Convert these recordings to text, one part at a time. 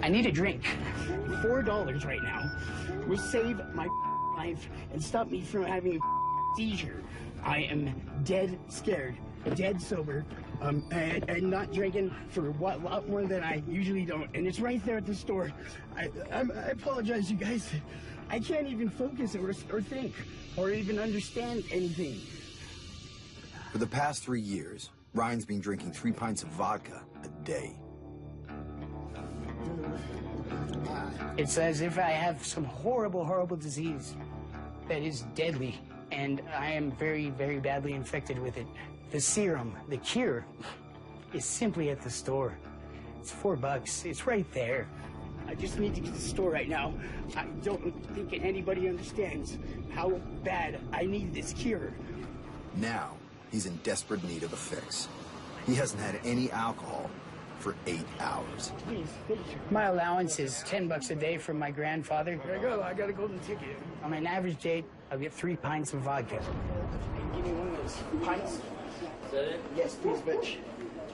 I need a drink. $4 right now will save my life and stop me from having a seizure. I am dead scared, dead sober, and not drinking for a lot more than I usually don't. And it's right there at the store. I apologize, you guys. I can't even focus or think or even understand anything. For the past 3 years, Ryan's been drinking 3 pints of vodka a day. It's as if I have some horrible, horrible disease that is deadly, and I am very, very badly infected with it. The serum, the cure, is simply at the store. It's $4. It's right there. I just need to get to the store right now. I don't think anybody understands how bad I need this cure. Now, he's in desperate need of a fix. He hasn't had any alcohol for 8 hours. Please, my allowance is $10 a day from my grandfather. There I go. I got a golden ticket. On an average date, I'll get 3 pints of vodka. Give me one of those pints. Is that it? Yes, please, bitch.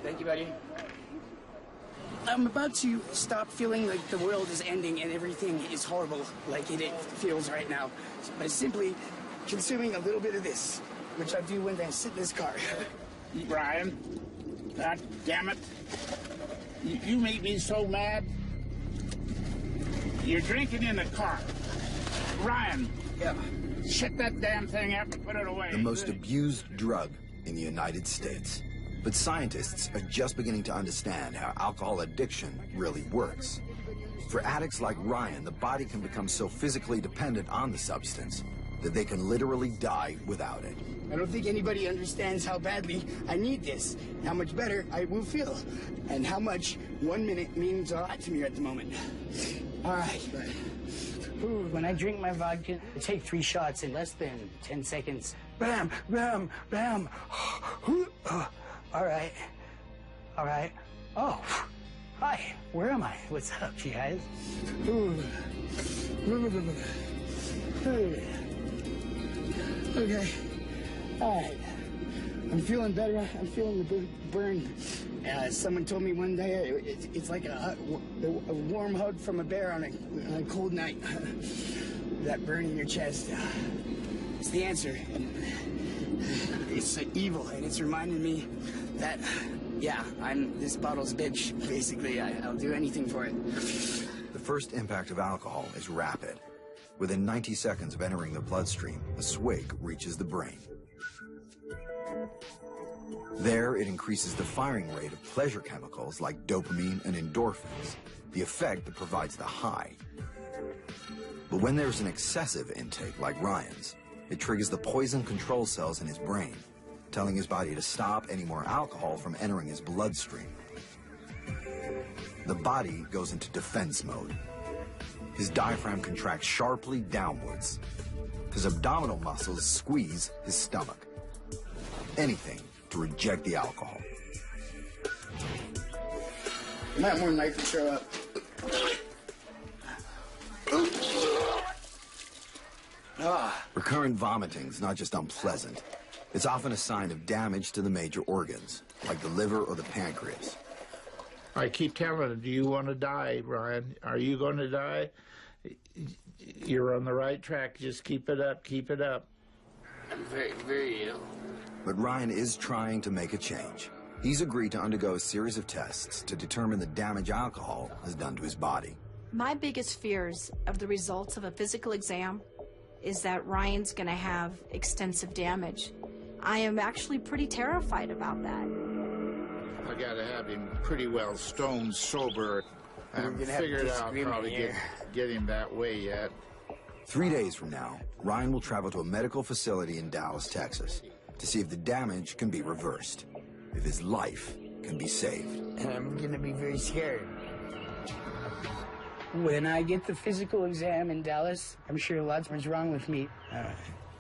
Thank you, buddy. I'm about to stop feeling like the world is ending and everything is horrible like it feels right now by simply consuming a little bit of this, which I do when I sit in this car. Ryan, God damn it. You made me so mad. You're drinking in the car. Ryan, Yeah. shut that damn thing up and put it away. The most abused drug in the United States. But scientists are just beginning to understand how alcohol addiction really works. For addicts like Ryan, the body can become so physically dependent on the substance that they can literally die without it. I don't think anybody understands how badly I need this, how much better I will feel, and how much 1 minute means a lot to me at the moment. All right. Ooh, when I drink my vodka, I take 3 shots in less than 10 seconds. Bam, bam, bam. All right. All right. Oh, hi. Where am I? What's up, you guys? Ooh. Okay. All right. I'm feeling better. I'm feeling the burn. Someone told me one day it's like a warm hug from a bear on a cold night. That burn in your chest. It's the answer. It's evil, and it's reminding me that, yeah, I'm this bottle's bitch, basically. I'll do anything for it. The first impact of alcohol is rapid. Within 90 seconds of entering the bloodstream, a swig reaches the brain. There, it increases the firing rate of pleasure chemicals like dopamine and endorphins, the effect that provides the high. But when there's an excessive intake like Ryan's, it triggers the poison control cells in his brain, telling his body to stop any more alcohol from entering his bloodstream. The body goes into defense mode. His diaphragm contracts sharply downwards. His abdominal muscles squeeze his stomach. Anything to reject the alcohol. Might more knife to show up. Recurrent vomiting is not just unpleasant. It's often a sign of damage to the major organs, like the liver or the pancreas. I keep telling him, do you want to die, Ryan? Are you going to die? You're on the right track. Just keep it up, keep it up. I'm very, very ill. But Ryan is trying to make a change. He's agreed to undergo a series of tests to determine the damage alcohol has done to his body. My biggest fears of the results of a physical exam is that Ryan's going to have extensive damage. I am actually pretty terrified about that. I got to have him pretty well stone sober. I haven't figured out how to get him that way yet. 3 days from now, Ryan will travel to a medical facility in Dallas, Texas, to see if the damage can be reversed, if his life can be saved. And I'm gonna be very scared. When I get the physical exam in Dallas, I'm sure lots more is wrong with me.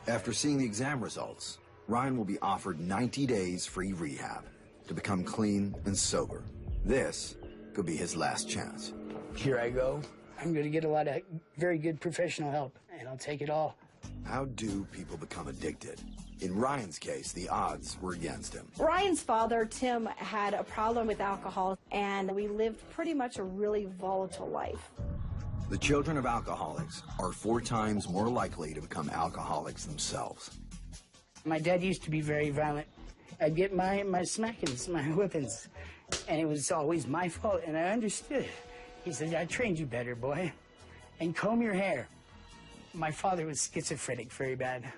After seeing the exam results, Ryan will be offered 90 days free rehab to become clean and sober. This could be his last chance. Here I go. I'm gonna get a lot of very good professional help, and I'll take it all. How do people become addicted? In Ryan's case, the odds were against him. Ryan's father, Tim, had a problem with alcohol, and we lived pretty much a really volatile life. The children of alcoholics are 4 times more likely to become alcoholics themselves. My dad used to be very violent. I'd get my smackings, my whippings, and it was always my fault, and I understood. He said, I trained you better, boy, and comb your hair. My father was schizophrenic, very bad.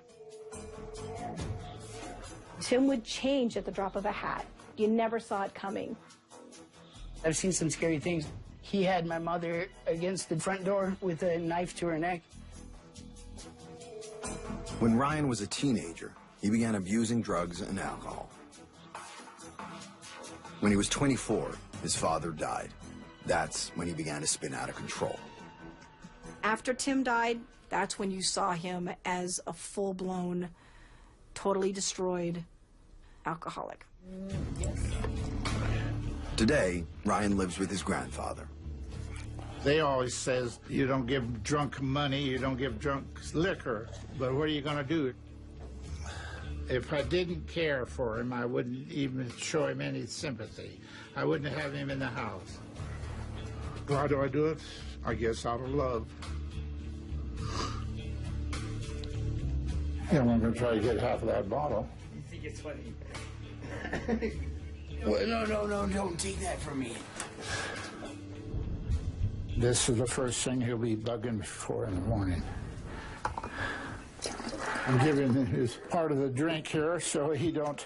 Tim would change at the drop of a hat. You never saw it coming. I've seen some scary things. He had my mother against the front door with a knife to her neck. When Ryan was a teenager, he began abusing drugs and alcohol. When he was 24, his father died. That's when he began to spin out of control. After Tim died, that's when you saw him as a full-blown, totally destroyed alcoholic. Today, Ryan lives with his grandfather. They always says you don't give drunk money, you don't give drunk liquor, but what are you going to do? If I didn't care for him, I wouldn't even show him any sympathy. I wouldn't have him in the house. Why do I do it? I guess out of love. Yeah, I'm going to try to get half of that bottle. You think it's funny? Well, no, don't take that from me. This is the first thing he'll be bugging me for in the morning. I'm giving him his part of the drink here so he don't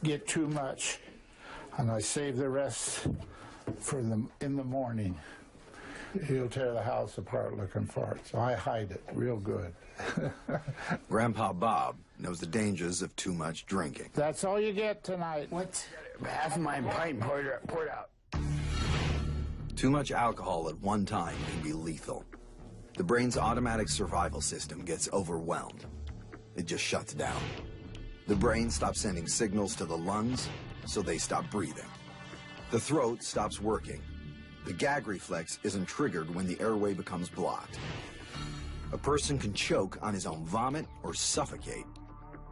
get too much. And I save the rest for in the morning. He'll tear the house apart looking for it, so I hide it real good. Grandpa Bob knows the dangers of too much drinking. That's all you get tonight. What? Half of my pint poured out. Too much alcohol at one time can be lethal. The brain's automatic survival system gets overwhelmed. It just shuts down. The brain stops sending signals to the lungs, so they stop breathing. The throat stops working. The gag reflex isn't triggered when the airway becomes blocked. A person can choke on his own vomit or suffocate,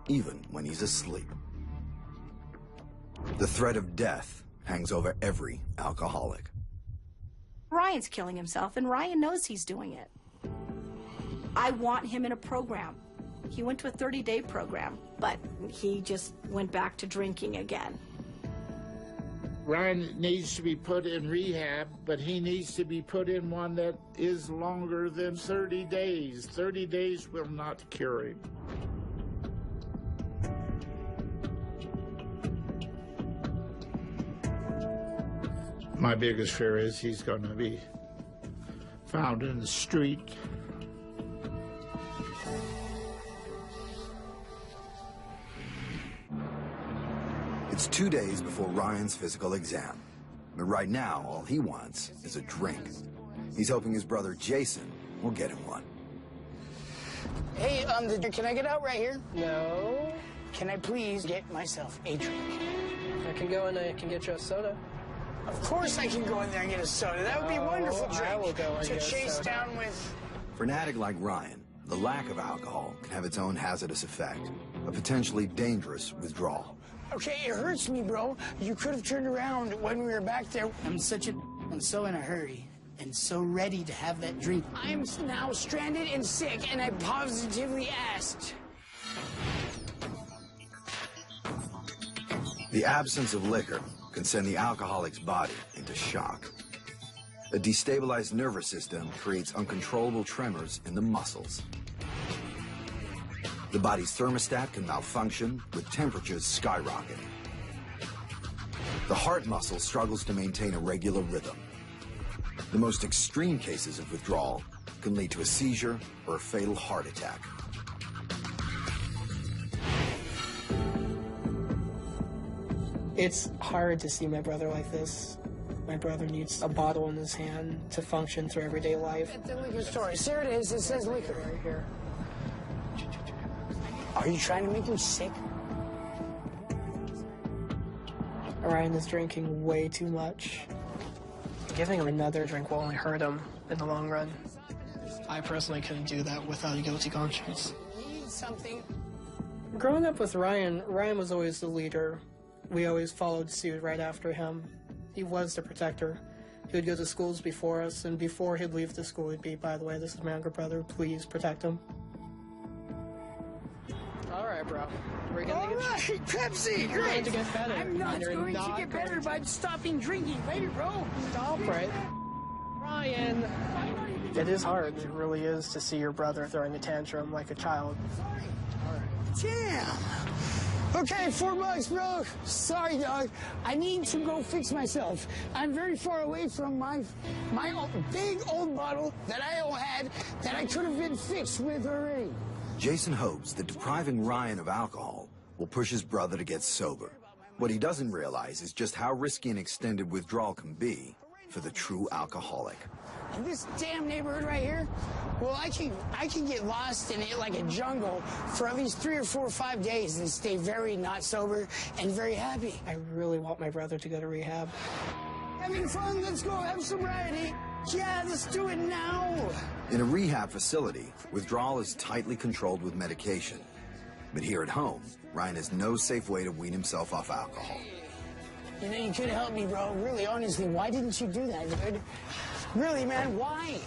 even when he's asleep. The threat of death hangs over every alcoholic. Ryan's killing himself, and Ryan knows he's doing it. I want him in a program. He went to a 30-day program, but he just went back to drinking again. Ryan needs to be put in rehab, but he needs to be put in one that is longer than 30 days. 30 days will not cure him. My biggest fear is he's going to be found in the street. It's 2 days before Ryan's physical exam. But right now, all he wants is a drink. He's hoping his brother Jason will get him one. Hey, can I get out right here? No. Can I please get myself a drink? I can go and I can get you a soda. Of course I can go in there and get a soda. That would be a wonderful drink I will go and to get a chase soda. down with. For an addict like Ryan, the lack of alcohol can have its own hazardous effect, a potentially dangerous withdrawal. Okay, it hurts me, bro. You could have turned around when we were back there. I'm so in a hurry and so ready to have that drink. I'm now stranded and sick, and I positively asked. The absence of liquor can send the alcoholic's body into shock. A destabilized nervous system creates uncontrollable tremors in the muscles. The body's thermostat can malfunction, with temperatures skyrocketing. The heart muscle struggles to maintain a regular rhythm. The most extreme cases of withdrawal can lead to a seizure or a fatal heart attack. It's hard to see my brother like this. My brother needs a bottle in his hand to function through everyday life. At the liquor store. There it is. It says liquor. Right here. Are you trying to make him sick? Ryan is drinking way too much. Giving him another drink will only hurt him in the long run. I personally couldn't do that without a guilty conscience. Need something. Growing up with Ryan, Ryan was always the leader. We always followed suit right after him. He was the protector. He would go to schools before us, and before he'd leave the school, he'd be, by the way, this is my younger brother, please protect him. All right, bro. We're gonna All right, Pepsi, great. to get better. I'm not You're going not to get better by stopping drinking. Later, bro. Stop, right? Ryan. It is hard, it really is, to see your brother throwing a tantrum like a child. Damn. Okay, $4, bro. Sorry, dog. I need to go fix myself. I'm very far away from my big old bottle that I had that I could have been fixed with already. Jason hopes that depriving Ryan of alcohol will push his brother to get sober. What he doesn't realize is just how risky an extended withdrawal can be for the true alcoholic. And this damn neighborhood right here, well, I can get lost in it like a jungle for at least 3 or 4 or 5 days and stay very not sober and very happy. I really want my brother to go to rehab. Having fun, let's go have sobriety. Yeah, let's do it now. In a rehab facility, withdrawal is tightly controlled with medication. But here at home, Ryan has no safe way to wean himself off alcohol. You know, you could help me, bro. Really, honestly, why didn't you do that, dude? Really, man, why?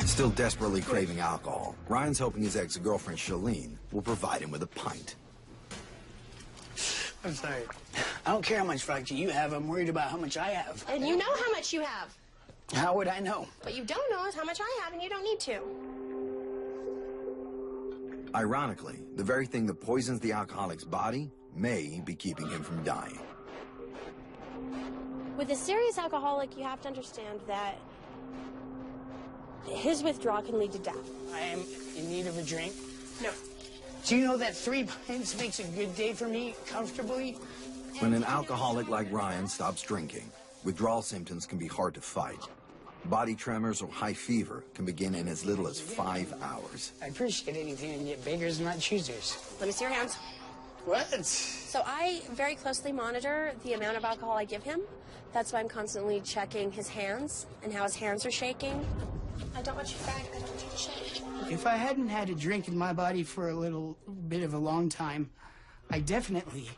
Still desperately craving alcohol, Ryan's hoping his ex-girlfriend, Shalene, will provide him with a pint. I'm sorry. I don't care how much vodka you have. I'm worried about how much I have. And you know how much you have. How would I know? What you don't know is how much I have, and you don't need to. Ironically, the very thing that poisons the alcoholic's body may be keeping him from dying. With a serious alcoholic, you have to understand that his withdrawal can lead to death. I am in need of a drink. No. Do you know that 3 pints makes a good day for me comfortably? When an alcoholic like Ryan stops drinking, withdrawal symptoms can be hard to fight. Body tremors or high fever can begin in as little as 5 hours. I appreciate anything and get bakers, not choosers. Let me see your hands. What? So I very closely monitor the amount of alcohol I give him. That's why I'm constantly checking his hands and how his hands are shaking. I don't want you to bag. I don't want you to shake. If I hadn't had a drink in my body for a little bit of a long time, I definitely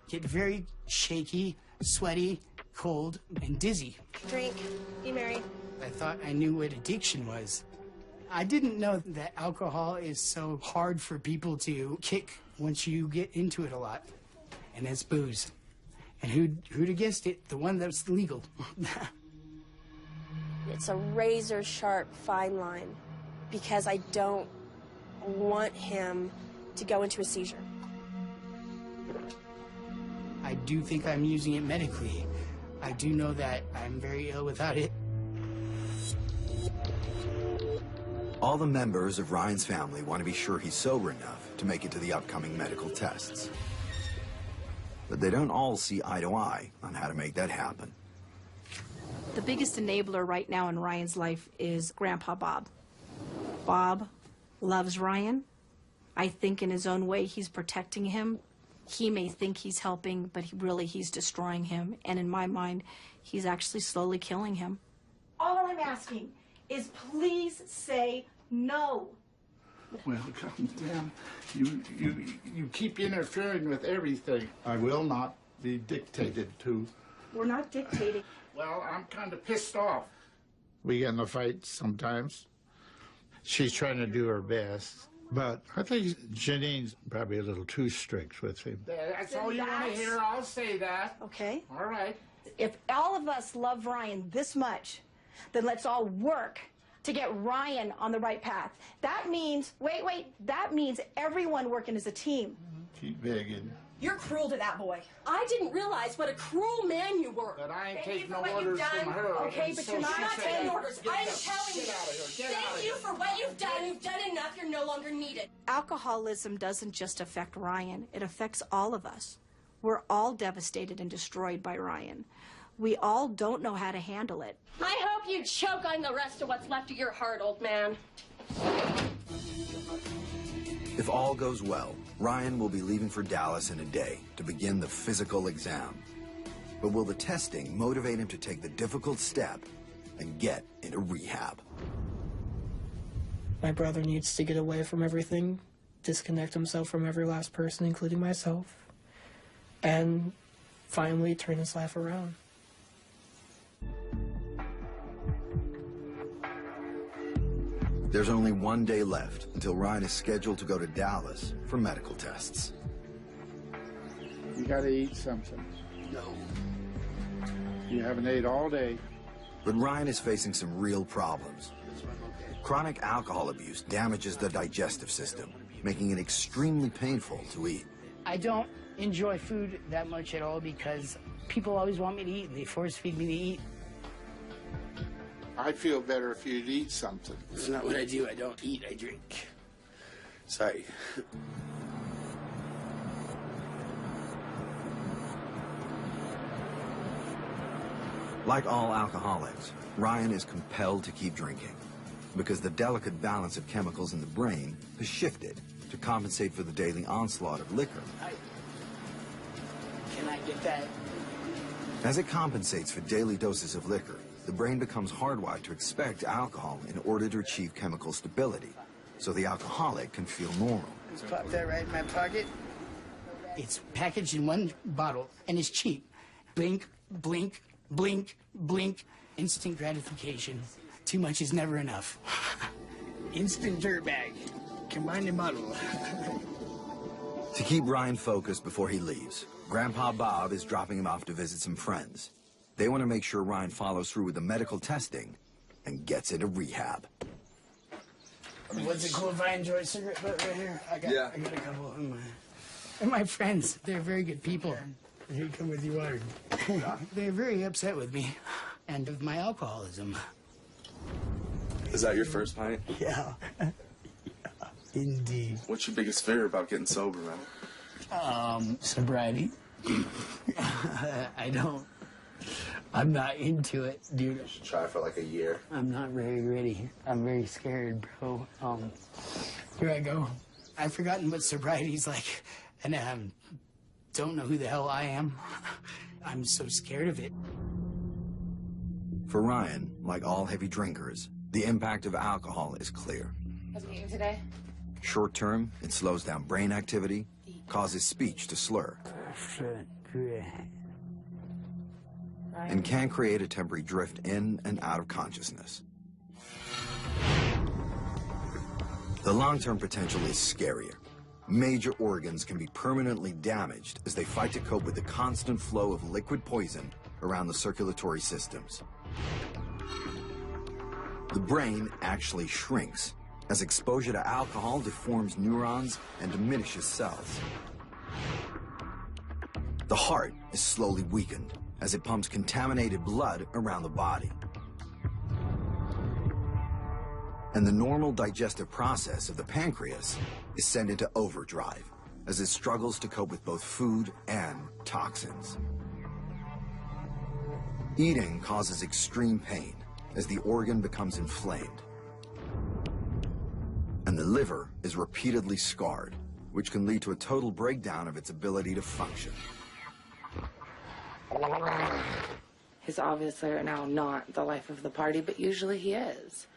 get very shaky, sweaty, cold, and dizzy. Drink. Be merry. I thought I knew what addiction was. I didn't know that alcohol is so hard for people to kick once you get into it a lot. And that's booze. And who'd have guessed it? The one that's legal. It's a razor sharp fine line because I don't want him to go into a seizure. I do think I'm using it medically. I do know that I'm very ill without it. All the members of Ryan's family want to be sure he's sober enough to make it to the upcoming medical tests. But they don't all see eye to eye on how to make that happen. The biggest enabler right now in Ryan's life is Grandpa Bob. Bob loves Ryan. I think in his own way he's protecting him. He may think he's helping, but he's destroying him. And in my mind, he's actually slowly killing him. All I'm asking is please say no. Well, calm down. You keep interfering with everything. I will not be dictated to. We're not dictating. Well, I'm kind of pissed off. We get in a fight sometimes. She's trying to do her best. But I think Janine's probably a little too strict with him. That's all you want to hear. I'll say that. Okay. All right. If all of us love Ryan this much, then let's all work to get Ryan on the right path. That means, that means everyone working as a team. Keep begging. You're cruel to that boy. I didn't realize what a cruel man you were. But I ain't Thank you taking for no what orders you've from done. her. Okay, and but so you're not she I'm not said, taking orders. "Get I'm out. telling you. Get out of here. Get out Thank of you here." for what you've done. You've done enough. You're no longer needed. Alcoholism doesn't just affect Ryan, it affects all of us. We're all devastated and destroyed by Ryan. We all don't know how to handle it. I hope you choke on the rest of what's left of your heart, old man. If all goes well, Ryan will be leaving for Dallas in a day to begin the physical exam. But will the testing motivate him to take the difficult step and get into rehab. My brother needs to get away from everything, disconnect himself from every last person, including myself, and finally turn his life around. There's only one day left until Ryan is scheduled to go to Dallas for medical tests. You gotta eat something. No. You haven't ate all day. But Ryan is facing some real problems. Chronic alcohol abuse damages the digestive system, making it extremely painful to eat. I don't enjoy food that much at all because people always want me to eat. They force feed me to eat. I'd feel better if you'd eat something. That's not what I do. I don't eat, I drink. Sorry. Like all alcoholics, Ryan is compelled to keep drinking because the delicate balance of chemicals in the brain has shifted to compensate for the daily onslaught of liquor. Can I get that? As it compensates for daily doses of liquor, the brain becomes hardwired to expect alcohol in order to achieve chemical stability, so the alcoholic can feel normal. Just pop that right in my pocket. It's packaged in one bottle, and it's cheap. Blink, blink, blink, blink. Instant gratification. Too much is never enough. Instant dirtbag. Combined in bottle. To keep Ryan focused before he leaves, Grandpa Bob is dropping him off to visit some friends. They want to make sure Ryan follows through with the medical testing and gets into rehab. What's it cool if I enjoy a cigarette butt right here? I got a couple of my friends. They're very good people. Here, come with your water. They're very upset with me and with my alcoholism. Is that your first pint? Yeah. Indeed. What's your biggest fear about getting sober, man? Sobriety. I'm not into it, dude. You should try for like a year. I'm not very ready. I'm very scared, bro. Here I go. I've forgotten what sobriety's like, and don't know who the hell I am. I'm so scared of it. For Ryan, like all heavy drinkers, the impact of alcohol is clear. How's it eating today? Short term, it slows down brain activity, causes speech to slur, and can create a temporary drift in and out of consciousness. The long-term potential is scarier. Major organs can be permanently damaged as they fight to cope with the constant flow of liquid poison around the circulatory systems. The brain actually shrinks as exposure to alcohol deforms neurons and diminishes cells. The heart is slowly weakened as it pumps contaminated blood around the body. And the normal digestive process of the pancreas is sent into overdrive as it struggles to cope with both food and toxins. Eating causes extreme pain as the organ becomes inflamed. And the liver is repeatedly scarred, which can lead to a total breakdown of its ability to function. He's obviously right now not the life of the party, but usually he is.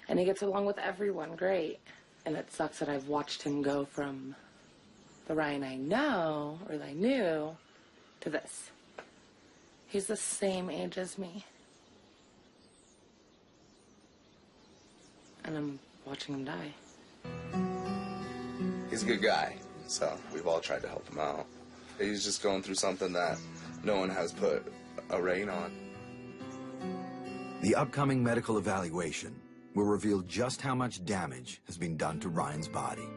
And he gets along with everyone great. And it sucks that I've watched him go from the Ryan I know, or that I knew, to this. He's the same age as me. And I'm watching him die. He's a good guy, so we've all tried to help him out. He's just going through something that no one has put a rein on. The upcoming medical evaluation will reveal just how much damage has been done to Ryan's body.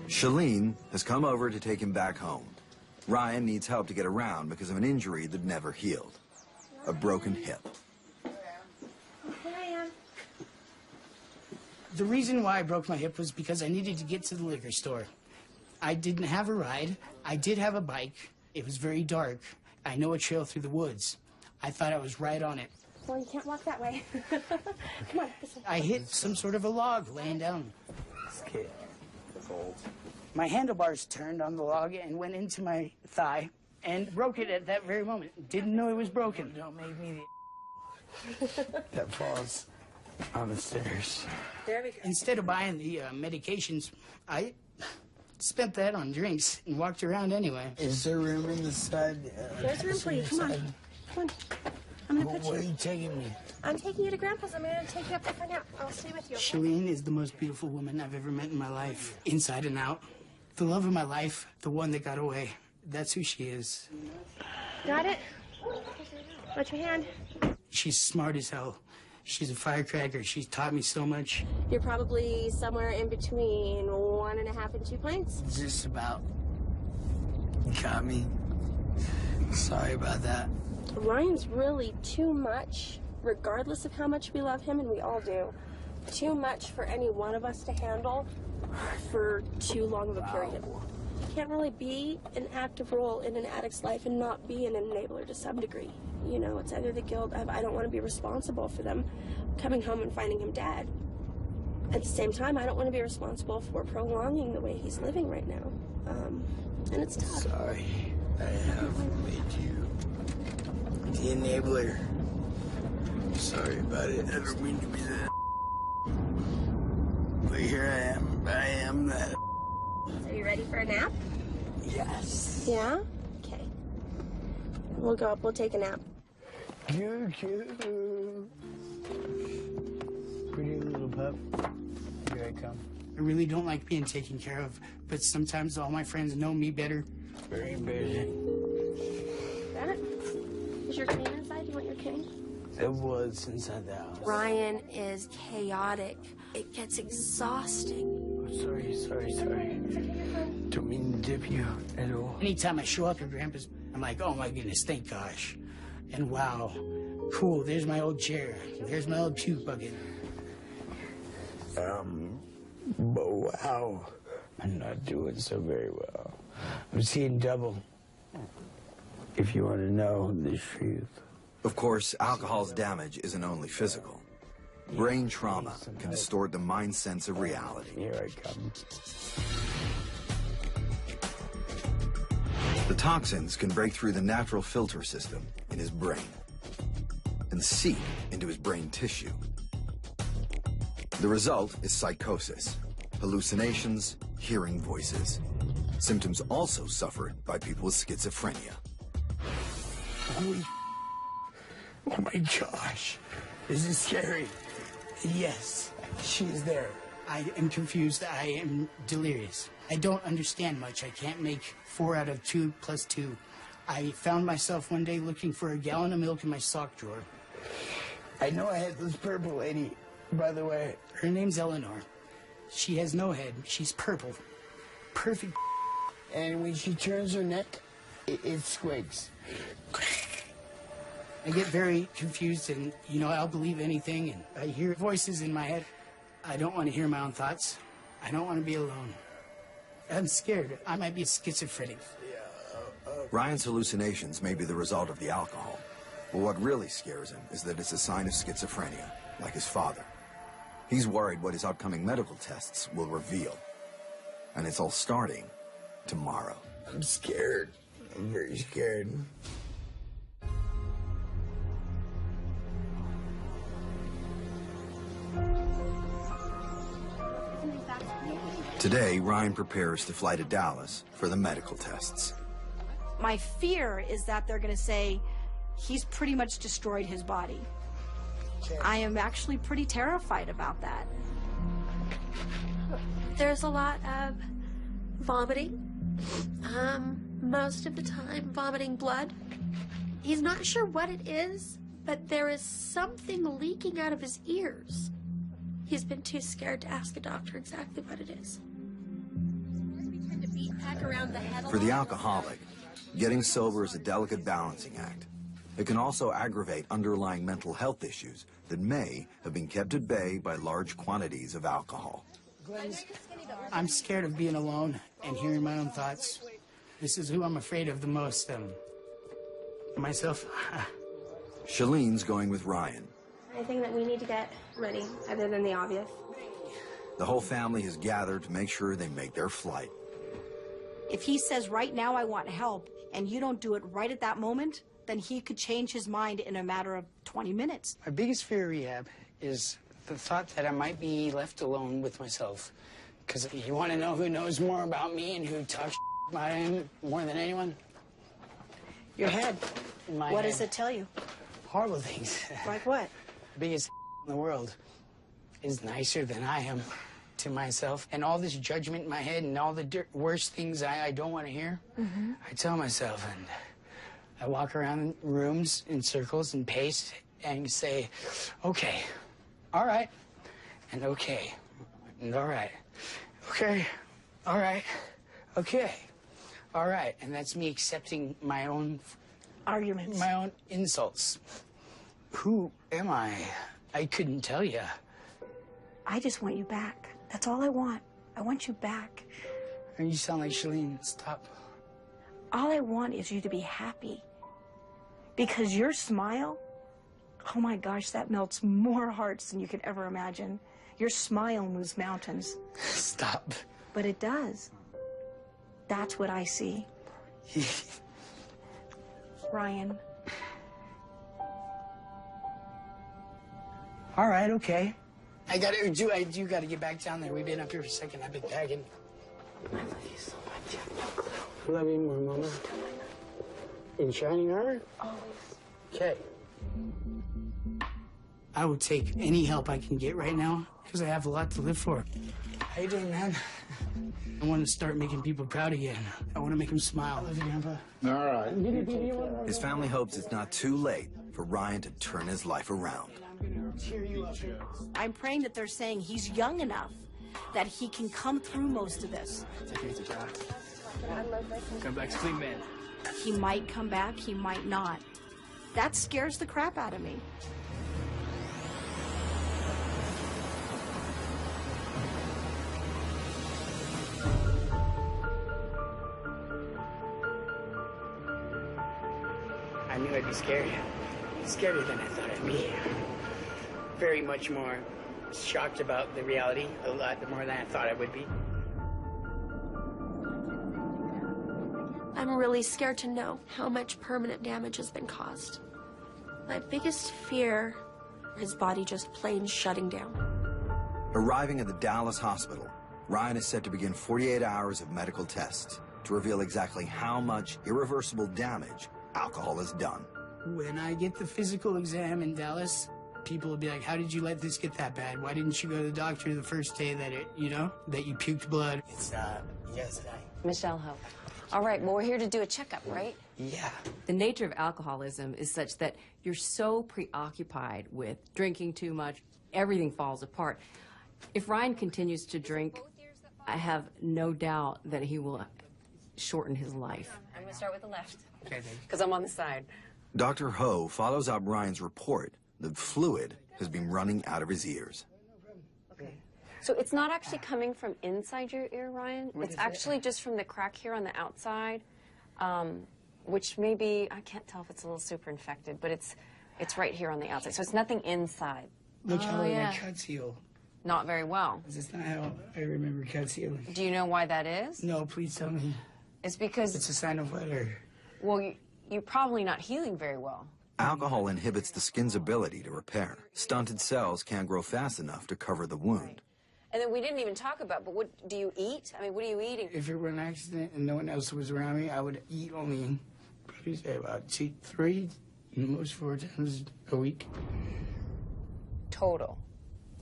Shalene has come over to take him back home. Ryan needs help to get around because of an injury that never healed, a broken hip. The reason why I broke my hip was because I needed to get to the liquor store. I didn't have a ride. I did have a bike. It was very dark. I know a trail through the woods. I thought I was right on it. Well, you can't walk that way. Come on, this way. I hit some sort of a log laying down. My handlebars turned on the log and went into my thigh, and broke it at that very moment. Didn't know it was broken. Don't make me that falls on the stairs. There we go. Instead of buying the medications, I spent that on drinks and walked around anyway. Is there room in the side? There's room for you. Come on. Come on. I'm gonna put Where are you. you taking me? I'm taking you to Grandpa's. I'm gonna take you up there for now. I'll stay with you. Okay? Shalene is the most beautiful woman I've ever met in my life, inside and out. The love of my life, the one that got away. That's who she is. Got it? Watch your hand. She's smart as hell. She's a firecracker. She's taught me so much. You're probably somewhere in between 1.5 and 2 pints. Just about. You got me. Sorry about that. Ryan's really too much, regardless of how much we love him, and we all do. Too much for any one of us to handle for too long of a period. You can't really be an active role in an addict's life and not be an enabler to some degree. You know, it's either the guilt of I don't want to be responsible for them coming home and finding him dead. At the same time, I don't want to be responsible for prolonging the way he's living right now. And it's tough. Sorry. I have made you the enabler. Sorry about it. I don't mean to be that. But here I am. I am that. Are you ready for a nap? Yes. Yeah? Okay. We'll go up, we'll take a nap. Cute. Pretty little pup. Here I come. I really don't like being taken care of, but sometimes all my friends know me better. Very busy. Got it? Is your cane inside? You want your cane? It was inside the house. Ryan is chaotic. It gets exhausting. Sorry. Don't mean to dip you at all. Anytime I show up at Grandpa's, I'm like, oh my goodness, thank gosh. And wow, cool, there's my old chair. There's my old puke bucket. But wow, I'm not doing so very well. I'm seeing double, if you want to know the truth. Of course, alcohol's damage isn't only physical. Brain trauma can distort the mind sense of reality. Here I come. The toxins can break through the natural filter system in his brain and seep into his brain tissue. The result is psychosis, hallucinations, hearing voices. Symptoms also suffered by people with schizophrenia. Holy oh my gosh, this is scary. Yes, she's there. I am confused. I am delirious. I don't understand much. I can't make 4 out of 2 plus 2. I found myself one day looking for a gallon of milk in my sock drawer. I know I had this purple lady, by the way. Her name's Eleanor. She has no head. She's purple. Perfect. And when she turns her neck, it squeaks. I get very confused and, you know, I'll believe anything, and I hear voices in my head. I don't want to hear my own thoughts. I don't want to be alone. I'm scared. I might be schizophrenic. Ryan's hallucinations may be the result of the alcohol, but what really scares him is that it's a sign of schizophrenia, like his father. He's worried what his upcoming medical tests will reveal, and it's all starting tomorrow. I'm scared. I'm very scared. Today, Ryan prepares to fly to Dallas for the medical tests. My fear is that they're going to say he's pretty much destroyed his body. I am actually pretty terrified about that. There's a lot of vomiting. Most of the time, vomiting blood. He's not sure what it is, but there is something leaking out of his ears. He's been too scared to ask a doctor exactly what it is. For the alcoholic, getting sober is a delicate balancing act. It can also aggravate underlying mental health issues that may have been kept at bay by large quantities of alcohol. I'm scared of being alone and hearing my own thoughts. This is who I'm afraid of the most, myself. Shalene's going with Ryan. I think that we need to get ready, other than the obvious. The whole family has gathered to make sure they make their flight. If he says right now I want help and you don't do it right at that moment, then he could change his mind in a matter of 20 minutes. My biggest fear of rehab is the thought that I might be left alone with myself. Because you want to know who knows more about me and who talks about him more than anyone? Your head. In my What head. does it tell you? Horrible things. Like what? The biggest in the world is nicer than I am to myself. And all this judgment in my head and all the worst things I don't want to hear, I tell myself, and I walk around rooms in circles and pace and say, okay, all right, and okay, and all right, okay, all right, okay, all right. And that's me accepting my own arguments, my own insults. Who am I? I couldn't tell you. I just want you back. That's all I want. I want you back. And you sound like Shalene. Stop. All I want is you to be happy. Because your smile, oh my gosh, that melts more hearts than you could ever imagine. Your smile moves mountains. Stop. But it does. That's what I see. Ryan. All right, okay. I do gotta get back down there. We've been up here for a second. I've been packing. I love you so much. You have no clue. Love you more, Mama. In shining armor? Always. Okay. I will take any help I can get right now because I have a lot to live for. How you doing, man? I want to start making people proud again. I want to make them smile. I love you, Grandpa. All right. His family hopes it's not too late for Ryan to turn his life around. I'm praying that they're saying he's young enough that he can come through most of this. Come back to clean man. He might come back, he might not. That scares the crap out of me. I knew I'd be scary. Scarier than I thought I'd be. Very much more shocked about the reality, a lot more than I thought I would be. I'm really scared to know how much permanent damage has been caused. My biggest fear, his body just plain shutting down. Arriving at the Dallas hospital, Ryan is set to begin 48 hours of medical tests to reveal exactly how much irreversible damage alcohol has done. When I get the physical exam in Dallas, people will be like, how did you let this get that bad? Why didn't you go to the doctor the first day that that you puked blood? It's, yes, Michelle Hope. All right, well, we're here to do a checkup, right? Yeah. The nature of alcoholism is such that you're so preoccupied with drinking too much, everything falls apart. If Ryan continues to drink, I have no doubt that he will shorten his life. I'm going to start with the left. Okay, because I'm on the side. Dr. Ho follows up Ryan's report that fluid has been running out of his ears. Okay. So it's not actually coming from inside your ear, Ryan. It's actually just from the crack here on the outside, which maybe, I can't tell if it's a little super infected, but it's right here on the outside. So it's nothing inside. Look how my cuts heal. Not very well. That's not how I remember cuts healing. Do you know why that is? No, please tell me. It's because... It's a sign of what, or... Well, you're probably not healing very well. Alcohol inhibits the skin's ability to repair. Stunted cells can't grow fast enough to cover the wound. Right. And then we didn't even talk about, but what do you eat? I mean, what are you eating? If it were an accident and no one else was around me, I would eat only, probably say about 3, most 4 times a week. Total?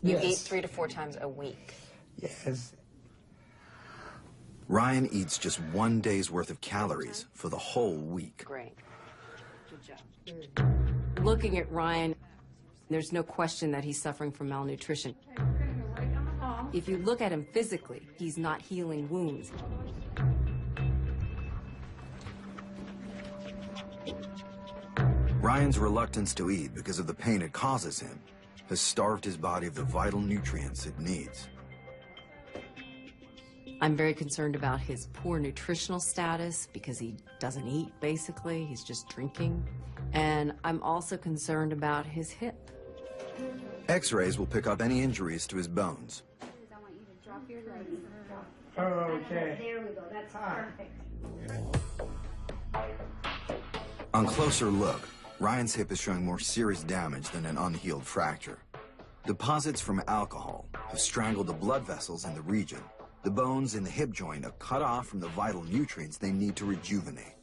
You Yes. eat 3 to 4 times a week? Yes. Ryan eats just 1 day's worth of calories for the whole week. Great. Good job. Looking at Ryan, there's no question that he's suffering from malnutrition. If you look at him physically, he's not healing wounds. Ryan's reluctance to eat because of the pain it causes him has starved his body of the vital nutrients it needs. I'm very concerned about his poor nutritional status because he doesn't eat, basically. He's just drinking. And I'm also concerned about his hip. X-rays will pick up any injuries to his bones. I want you to drop your legs. Oh, okay. There we go. That's perfect. On closer look, Ryan's hip is showing more serious damage than an unhealed fracture. Deposits from alcohol have strangled the blood vessels in the region. The bones in the hip joint are cut off from the vital nutrients they need to rejuvenate.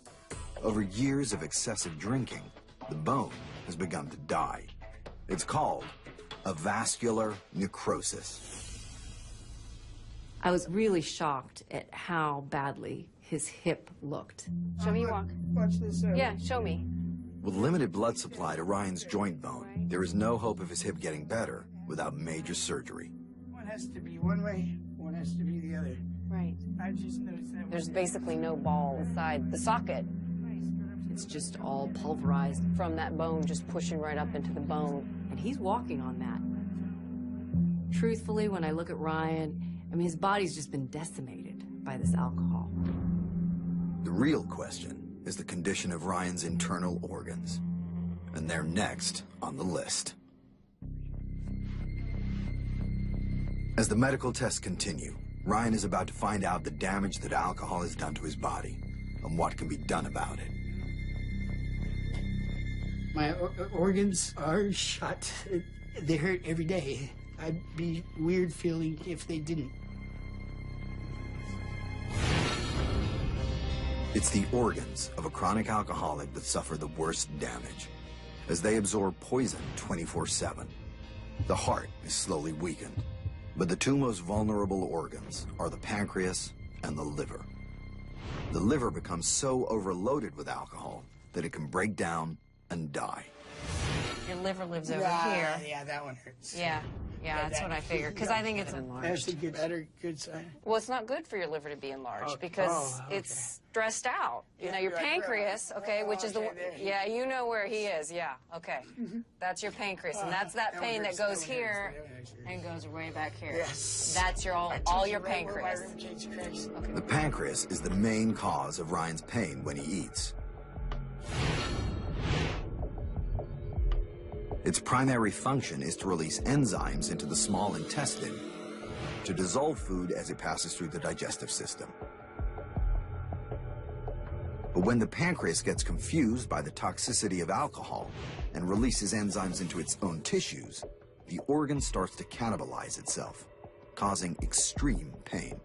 Over years of excessive drinking, the bone has begun to die. It's called a vascular necrosis. I was really shocked at how badly his hip looked. Show me your walk. Watch this out. Yeah, show me. With limited blood supply to Ryan's joint bone, there is no hope of his hip getting better without major surgery. One has to be one way, one has to be the other. Right. I just noticed that. There's basically no ball inside the socket It's just all pulverized. from that bone just pushing right up into the bone. And he's walking on that. Truthfully, when I look at Ryan, I mean, his body's just been decimated by this alcohol. The real question is the condition of Ryan's internal organs. And they're next on the list. As the medical tests continue, Ryan is about to find out the damage that alcohol has done to his body and what can be done about it. My organs are shot. They hurt every day. I'd be weird feeling if they didn't. It's the organs of a chronic alcoholic that suffer the worst damage, as they absorb poison 24/7. The heart is slowly weakened, but the two most vulnerable organs are the pancreas and the liver. The liver becomes so overloaded with alcohol that it can break down and die. Your liver lives over Yeah, here. yeah, that one hurts. Yeah, that's what I figured. Because I think it's That's enlarged. a good sign. Well, it's not good for your liver to be enlarged Oh, because okay. it's stressed out. You know, your right, pancreas, okay, which is the okay, there. yeah, you know where he is. Yeah, okay, that's your pancreas, and that's that That one pain that hurts, goes that one here hurts, and goes way back here. Yes. That's your all your Right where my pancreas. ribcage cracks. The pancreas is the main cause of Ryan's pain when he eats. Its primary function is to release enzymes into the small intestine to dissolve food as it passes through the digestive system. But when the pancreas gets confused by the toxicity of alcohol and releases enzymes into its own tissues, the organ starts to cannibalize itself, causing extreme pain.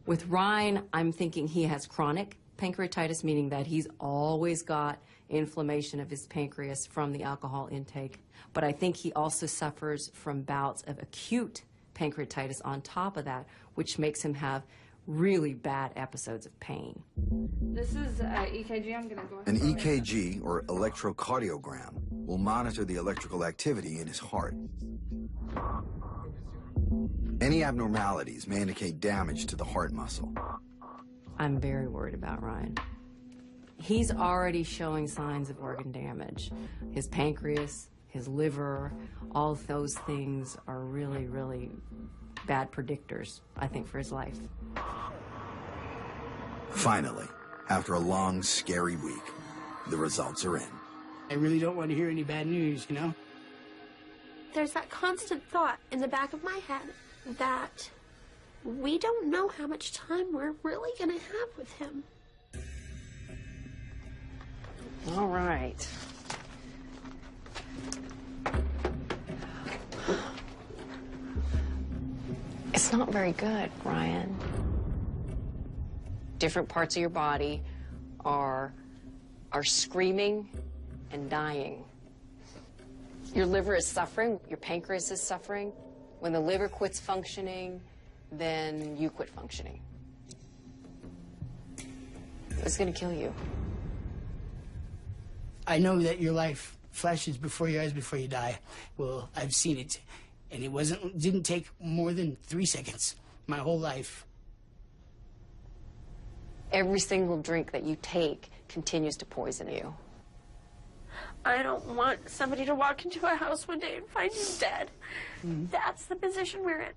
With Ryan, I'm thinking he has chronic pancreatitis, meaning that he's always got inflammation of his pancreas from the alcohol intake. But I think he also suffers from bouts of acute pancreatitis on top of that, which makes him have really bad episodes of pain. This is EKG. I'm going to go ahead. An EKG, or electrocardiogram, will monitor the electrical activity in his heart. Any abnormalities may indicate damage to the heart muscle. I'm very worried about Ryan. He's already showing signs of organ damage. His pancreas, his liver, all of those things are really, really bad predictors, I think, for his life. Finally, after a long, scary week, the results are in. I really don't want to hear any bad news, you know? There's that constant thought in the back of my head that we don't know how much time we're really going to have with him. All right. It's not very good, Ryan. Different parts of your body are screaming and dying. Your liver is suffering, your pancreas is suffering. When the liver quits functioning, then you quit functioning. It's gonna kill you. I know that your life flashes before your eyes before you die. Well, I've seen it, and it didn't take more than 3 seconds. My whole life. Every single drink that you take continues to poison you. I don't want somebody to walk into a house one day and find you dead. That's the position we're in.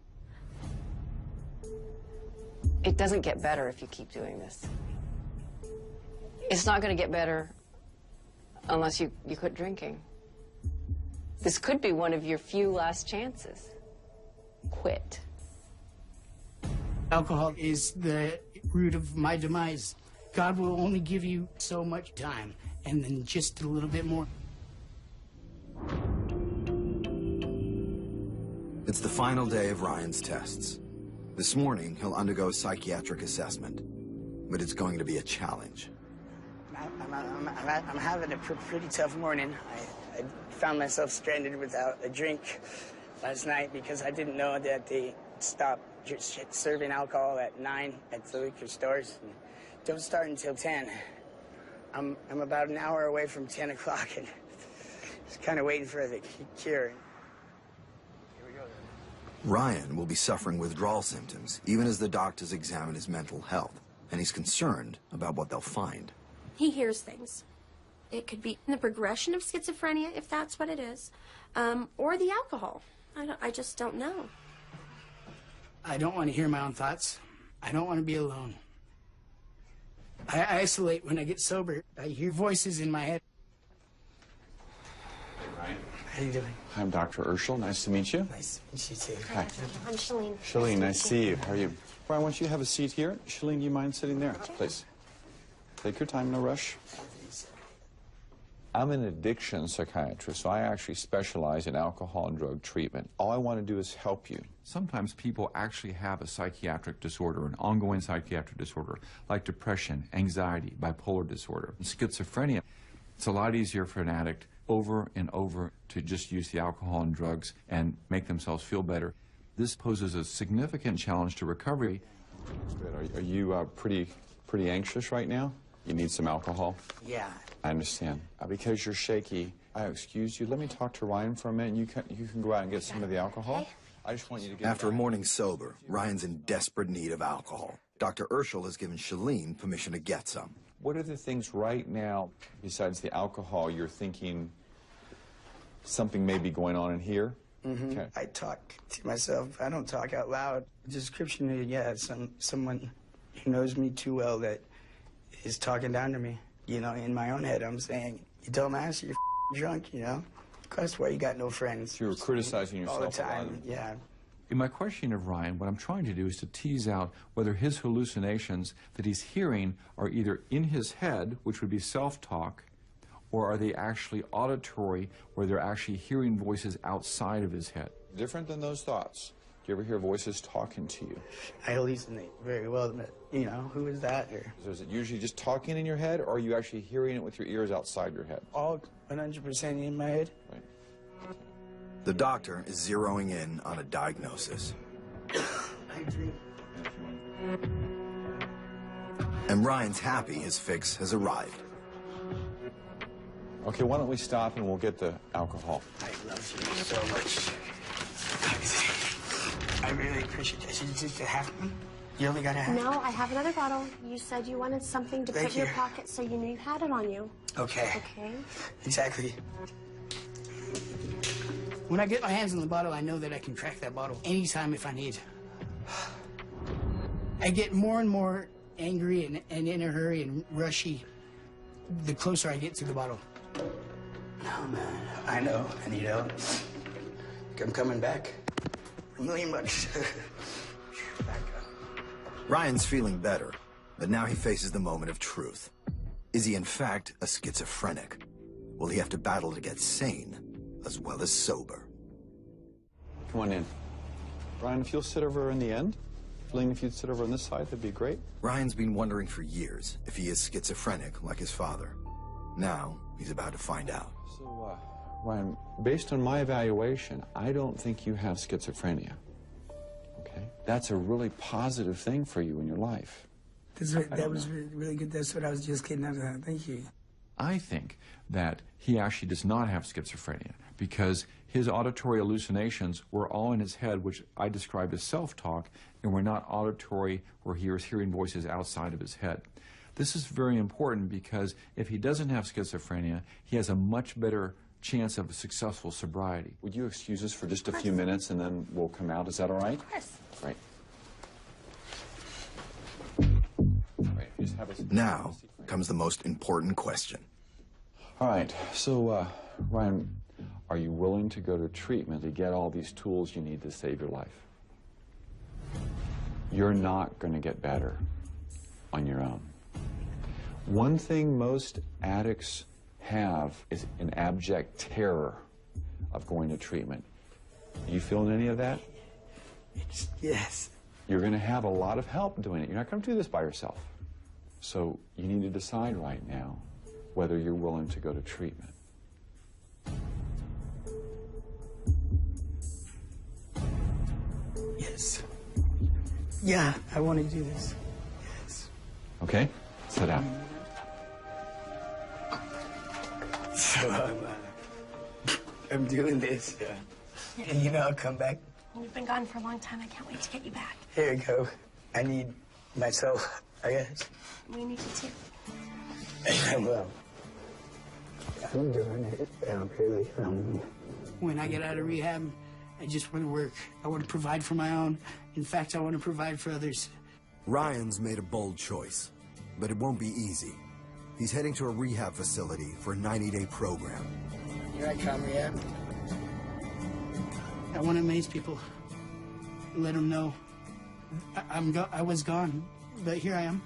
It doesn't get better if you keep doing this. It's not going to get better unless you quit drinking. This could be one of your few last chances. Quit. Alcohol is the root of my demise. God will only give you so much time, and then just a little bit more. It's the final day of Ryan's tests. This morning, he'll undergo a psychiatric assessment, but it's going to be a challenge. I'm having a pretty tough morning. I found myself stranded without a drink last night because I didn't know that they stopped serving alcohol at 9 at the liquor stores. And don't start until 10. I'm about an hour away from 10 o'clock and just kind of waiting for the cure. Ryan will be suffering withdrawal symptoms even as the doctors examine his mental health, and he's concerned about what they'll find. He hears things. It could be the progression of schizophrenia, if that's what it is, or the alcohol. I just don't know. I don't want to hear my own thoughts. I don't want to be alone. I isolate when I get sober. I hear voices in my head. Ryan. How you doing? I'm Dr. Urschel. Nice to meet you. Nice to meet you, too. Hi. I'm Shalene. Shalene, nice to see you. How are you? Ryan, why don't you have a seat here? Shalene, do you mind sitting there? Please. Take your time, no rush. I'm an addiction psychiatrist, so I actually specialize in alcohol and drug treatment. All I want to do is help you. Sometimes people actually have a psychiatric disorder, an ongoing psychiatric disorder, like depression, anxiety, bipolar disorder, and schizophrenia. It's a lot easier for an addict over and over to just use the alcohol and drugs and make themselves feel better. This poses a significant challenge to recovery. Good. Are you pretty anxious right now? You need some alcohol? Yeah. I understand. Because you're shaky, I excuse you. Let me talk to Ryan for a minute. You can go out and get some of the alcohol. I just want you to get... After a morning sober, Ryan's in desperate need of alcohol. Dr. Urschel has given Shalene permission to get some. What are the things right now, besides the alcohol, you're thinking something may be going on in here? Mm-hmm. Okay. I talk to myself. I don't talk out loud. Description is, yeah, someone who knows me too well that is talking down to me. You know, in my own head, I'm saying, you dumbass, you're drunk, you know? That's why you got no friends. You're criticizing yourself all the time, yeah. In my questioning of Ryan, what I'm trying to do is to tease out whether his hallucinations that he's hearing are either in his head, which would be self-talk, or are they actually auditory, where they're actually hearing voices outside of his head. Different than those thoughts. Do you ever hear voices talking to you? I hallucinate very well, but, you know, who is that? Or... So is it usually just talking in your head, or are you actually hearing it with your ears outside your head? All 100% in my head. Right. The doctor is zeroing in on a diagnosis. I dream. And Ryan's happy his fix has arrived. Okay, why don't we stop and we'll get the alcohol. I love you so much. I really appreciate that. Should you just have one? You only got a half? No, I have another bottle. You said you wanted something to put in your pocket, so you knew you had it on you. Okay. Okay. Exactly. When I get my hands on the bottle, I know that I can crack that bottle anytime if I need. I get more and more angry and in a hurry and rushy the closer I get to the bottle. Oh, man. I know. I need help. I'm coming back. $1 million. Back up. Ryan's feeling better, but now he faces the moment of truth. Is he in fact a schizophrenic? Will he have to battle to get sane as well as sober? Come on in. Ryan, if you'll sit over in the end. Shalene, if you'd sit over on this side, that'd be great. Ryan's been wondering for years if he is schizophrenic like his father. Now, he's about to find out. So, Ryan, based on my evaluation, I don't think you have schizophrenia. Okay? That's a really positive thing for you in your life. That was really good. That's what I was just getting out of that. Thank you. I think that he actually does not have schizophrenia because his auditory hallucinations were all in his head, which I described as self-talk, and were not auditory where he was hearing voices outside of his head. This is very important because if he doesn't have schizophrenia, he has a much better chance of a successful sobriety. Would you excuse us for just a few minutes and then we'll come out? Is that all right? Of course. Right. Now comes the most important question. All right, so, Ryan, are you willing to go to treatment to get all these tools you need to save your life? You're not going to get better on your own. One thing most addicts have is an abject terror of going to treatment. You feeling any of that? Yes. You're going to have a lot of help doing it. You're not going to do this by yourself. So you need to decide right now whether you're willing to go to treatment. Yes. Yeah, I want to do this. Yes. Okay? Sit down. So I'm doing this. And you know I'll come back. You've been gone for a long time. I can't wait to get you back. Here you go. I need myself, I guess. We need you too. Well, I'm doing it. Really. When I get out of rehab, I just want to work. I want to provide for my own. In fact, I want to provide for others. Ryan's made a bold choice, but it won't be easy. He's heading to a rehab facility for a 90-day program. Here I come, rehab. I want to amaze people. Let them know I was gone, but here I am.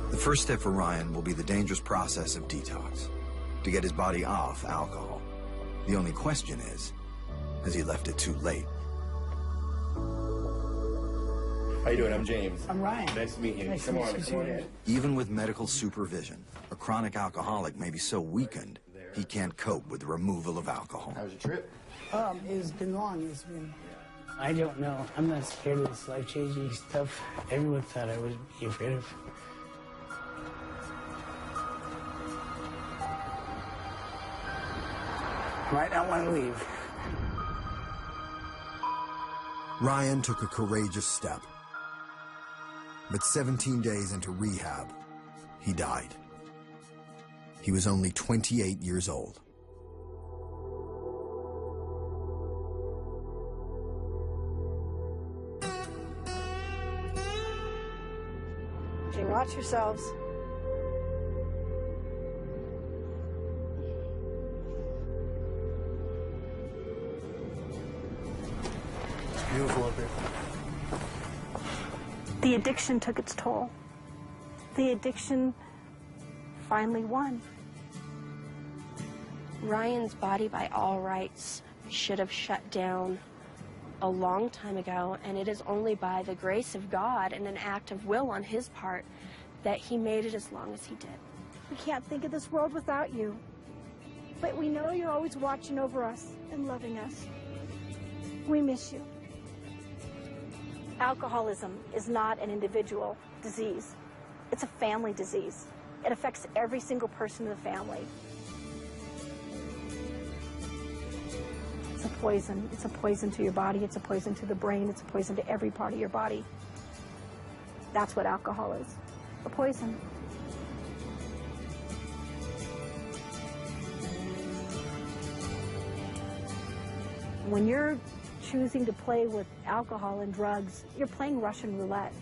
The first step for Ryan will be the dangerous process of detox, to get his body off alcohol. The only question is, has he left it too late? How you doing? I'm James. I'm Ryan. Nice to meet you. Nice come to on, meet come on you. in. Even with medical supervision, a chronic alcoholic may be so weakened he can't cope with the removal of alcohol. How was your trip? It's been long. It's been... I don't know. I'm not scared of this life-changing stuff everyone thought I would be afraid of. Might not want to leave. Ryan took a courageous step. But 17 days into rehab, he died. He was only 28 years old. Okay, watch yourselves. Beautiful up here. The addiction took its toll. The addiction finally won. Ryan's body, by all rights, should have shut down a long time ago, and it is only by the grace of God and an act of will on his part that he made it as long as he did. We can't think of this world without you. But we know you're always watching over us and loving us. We miss you. Alcoholism is not an individual disease. It's a family disease. It affects every single person in the family. It's a poison. It's a poison to your body. It's a poison to the brain. It's a poison to every part of your body. That's what alcohol is. A poison. When you're choosing to play with alcohol and drugs, you're playing Russian roulette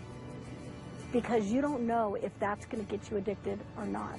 because you don't know if that's going to get you addicted or not.